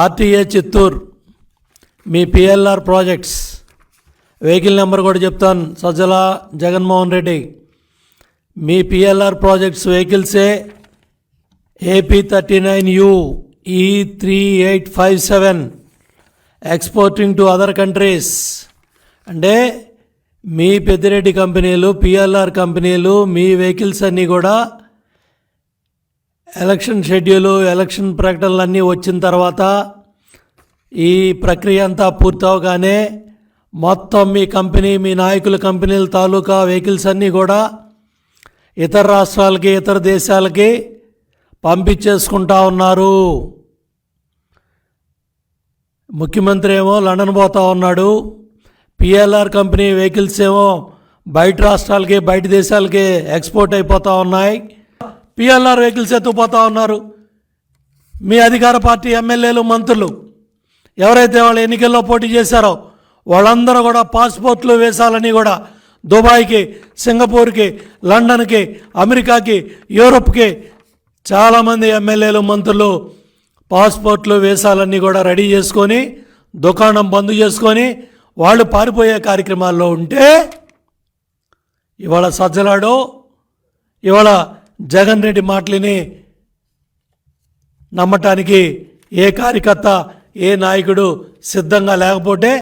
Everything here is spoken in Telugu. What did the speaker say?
ఆర్టీఏ చిత్తూరు మీ పిఎల్ఆర్ ప్రాజెక్ట్స్ వెహికల్ నెంబర్ కూడా చెప్తాను. సజ్జల జగన్మోహన్ రెడ్డి మీ పిఎల్ఆర్ ప్రాజెక్ట్స్ వెహికల్సే AP39U E3857 exporting to other countries. అంటే మీ పెద్దిరెడ్డి కంపెనీలు, పిఎల్ఆర్ కంపెనీలు, మీ వెహికల్స్ అన్నీ కూడా ఎలక్షన్ షెడ్యూలు, ఎలక్షన్ ప్రకటనలు అన్నీ వచ్చిన తర్వాత ఈ ప్రక్రియ అంతా పూర్తవగానే మొత్తం మీ కంపెనీ, మీ నాయకుల కంపెనీల తాలూకా వెహికల్స్ అన్నీ కూడా ఇతర రాష్ట్రాలకి, ఇతర దేశాలకి పంపించేసుకుంటా ఉన్నారు. ముఖ్యమంత్రి ఏమో లండన్ పోతా ఉన్నాడు, పిఎల్ఆర్ కంపెనీ వెహికల్స్ ఏమో బయట రాష్ట్రాలకి, బయట దేశాలకి ఎక్స్పోర్ట్ అయిపోతూ ఉన్నాయి. పిఎల్ఆర్ వెహికల్స్ ఎత్తుకుపోతూ ఉన్నారు. మీ అధికార పార్టీ ఎమ్మెల్యేలు, మంత్రులు ఎవరైతే వాళ్ళు ఎన్నికల్లో పోటీ చేశారో వాళ్ళందరూ కూడా పాస్పోర్ట్లు వేసాలని కూడా దుబాయ్కి, సింగపూర్కి, లండన్కి, అమెరికాకి, యూరోప్కి చాలామంది ఎమ్మెల్యేలు, మంత్రులు పాస్పోర్ట్లు వేసాలన్నీ కూడా రెడీ చేసుకొని దుకాణం బంద్ చేసుకొని వాళ్ళు పారిపోయే కార్యక్రమాల్లో ఉంటే ఇవాళ సజ్జలాడో, ఇవాళ జగన్ రెడ్డి మాటలని నమ్మటానికి ఏ కార్యకర్త, ఏ నాయకుడు సిద్ధంగా లేకపోతే